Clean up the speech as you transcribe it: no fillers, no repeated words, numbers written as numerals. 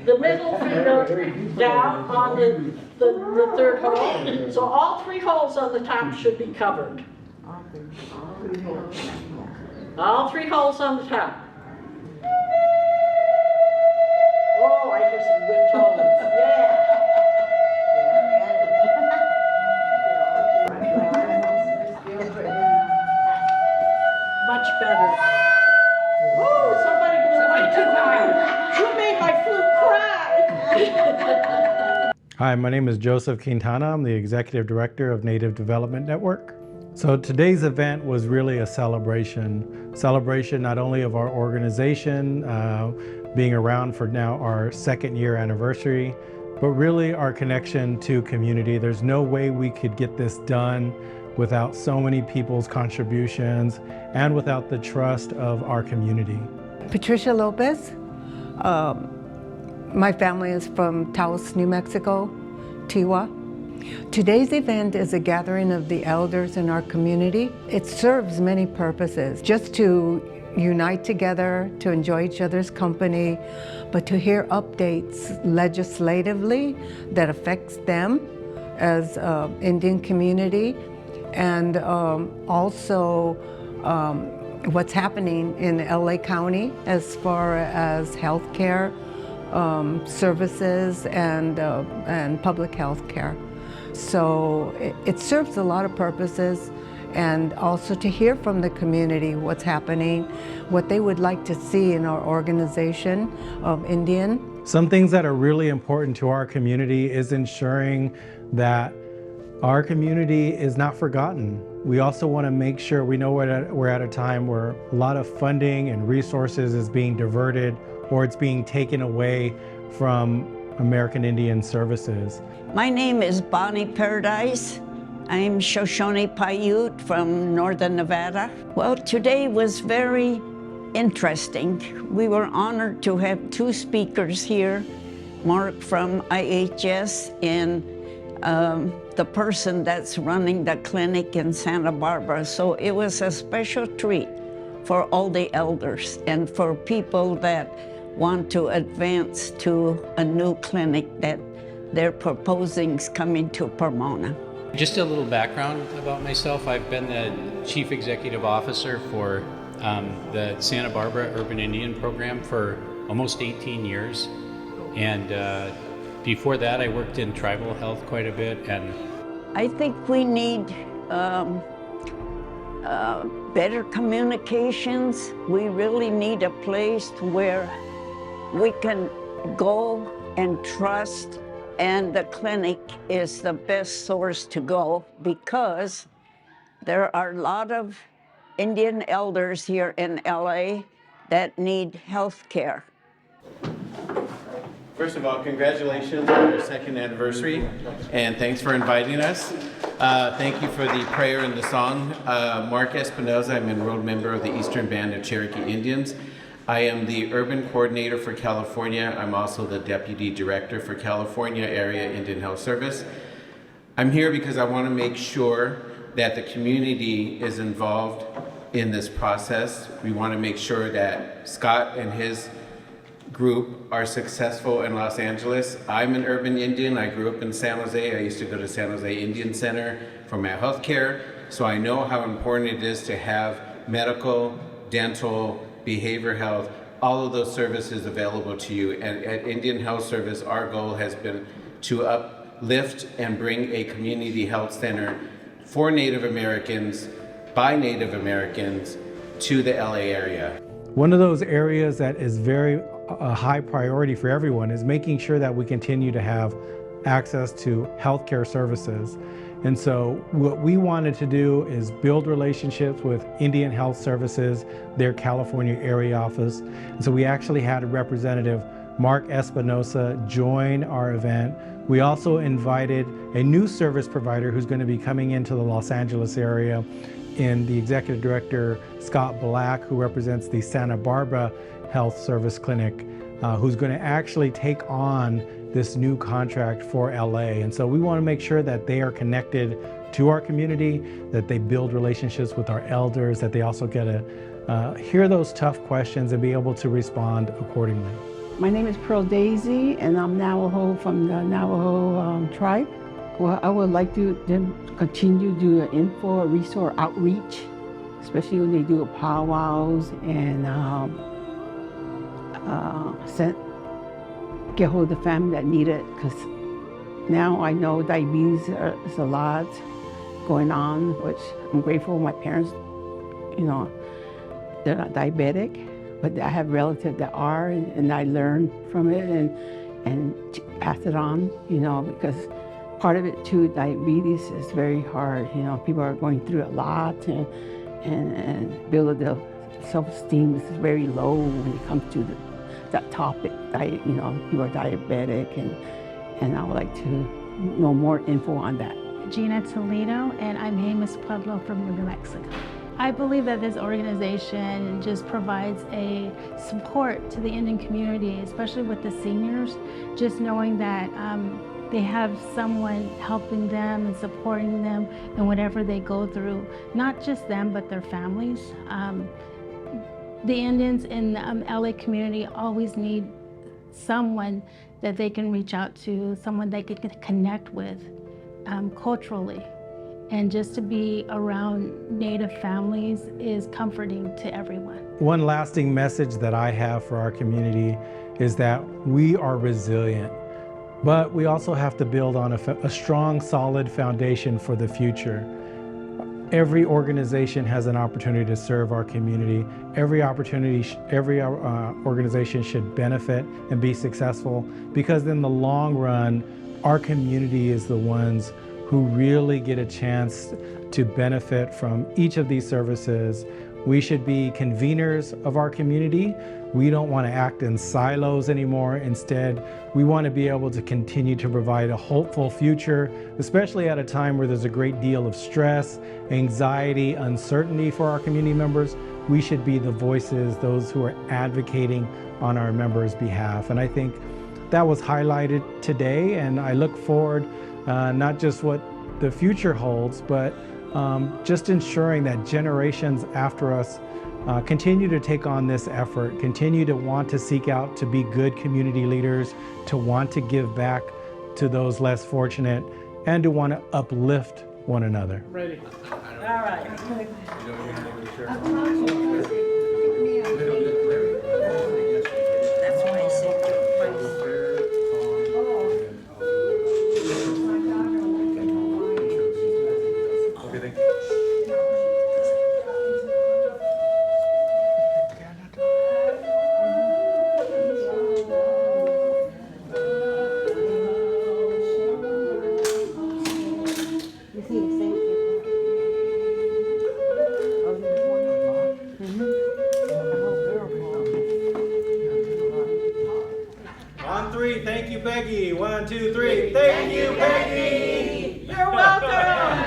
The middle finger down on the third hole. So all three holes on the top should be covered. All three holes on the top. Oh, I hear some good tones. Yeah. Much better. Oh, somebody blew way too high. You made my flute cry. Hi, my name is Joseph Quintana. I'm the Executive Director of Native Development Network. So today's event was really a celebration. Celebration not only of our organization being around for now our second year anniversary, but really our connection to community. There's no way we could get this done without so many people's contributions and without the trust of our community. Patricia Lopez. My family is from Taos, New Mexico, Tiwa. Today's event is a gathering of the elders in our community. It serves many purposes, just to unite together, to enjoy each other's company, but to hear updates legislatively that affects them as Indian community, and also what's happening in LA County as far as healthcare services and public health care. So it serves a lot of purposes, and also to hear from the community what's happening, what they would like to see in our organization of Indian. Some things that are really important to our community is ensuring that our community is not forgotten. We also want to make sure we know we're at a time where a lot of funding and resources is being diverted or it's being taken away from American Indian services. My name is Bonnie Paradise. I'm Shoshone Paiute from Northern Nevada. Well, today was very interesting. We were honored to have two speakers here, Mark from IHS and the person that's running the clinic in Santa Barbara. So it was a special treat for all the elders and for people that want to advance to a new clinic that they're proposing coming to Pomona. Just a little background about myself. I've been the Chief Executive Officer for the Santa Barbara Urban Indian Program for almost 18 years. And before that, I worked in tribal health quite a bit. And I think we need better communications. We really need a place where we can go and trust, and the clinic is the best source to go because there are a lot of Indian elders here in LA that need health care. First of all, congratulations on your second anniversary, and thanks for inviting us. Thank you for the prayer and the song. Mark Espinoza, I'm an enrolled member of the Eastern Band of Cherokee Indians. I am the urban coordinator for California. I'm also the deputy director for California Area Indian Health Service. I'm here because I want to make sure that the community is involved in this process. We want to make sure that Scott and his group are successful in Los Angeles. I'm an urban Indian. I grew up in San Jose. I used to go to San Jose Indian Center for my health care. So I know how important it is to have medical, dental, behavior health, all of those services available to you. And at Indian Health Service, our goal has been to uplift and bring a community health center for Native Americans, by Native Americans, to the LA area. One of those areas that is very a high priority for everyone is making sure that we continue to have access to healthcare services. And so what we wanted to do is build relationships with Indian Health Services, their California Area Office. And so we actually had a representative, Mark Espinosa, join our event. We also invited a new service provider who's going to be coming into the Los Angeles area, in the executive director, Scott Black, who represents the Santa Barbara Health Service Clinic, who's going to actually take on this new contract for LA. And so we want to make sure that they are connected to our community, that they build relationships with our elders, that they also get to hear those tough questions and be able to respond accordingly. My name is Pearl Daisy, and I'm Navajo from the Navajo tribe. Well, I would like to them continue to do an info, resource outreach, especially when they do powwows and get hold of the family that need it. Because now I know diabetes is a lot going on, which I'm grateful my parents, you know, they're not diabetic, but I have relatives that are, and I learned from it and pass it on, you know, because part of it too, diabetes is very hard. You know, people are going through a lot, and build their self-esteem is very low when it comes to that topic. You know, people are diabetic, and I would like to know more info on that. Gina Toledo, and I'm Amos Pueblo from New Mexico. I believe that this organization just provides a support to the Indian community, especially with the seniors, just knowing that they have someone helping them and supporting them in whatever they go through, not just them, but their families. The Indians in the LA community always need someone that they can reach out to, someone they can connect with culturally. And just to be around Native families is comforting to everyone. One lasting message that I have for our community is that we are resilient, but we also have to build on a strong, solid foundation for the future. Every organization has an opportunity to serve our community. Every organization should benefit and be successful, because in the long run, our community is the ones who really get a chance to benefit from each of these services. We should be conveners of our community. We don't want to act in silos anymore. Instead, we want to be able to continue to provide a hopeful future, especially at a time where there's a great deal of stress, anxiety, uncertainty for our community members. We should be the voices, those who are advocating on our members' behalf. And I think that was highlighted today, and I look forward not just what the future holds, but just ensuring that generations after us continue to take on this effort, continue to want to seek out to be good community leaders, to want to give back to those less fortunate, and to want to uplift one another. Ready. All right. That's why I say On three, thank you, Peggy. 1, 2, 3. Thank you, Peggy. You're welcome.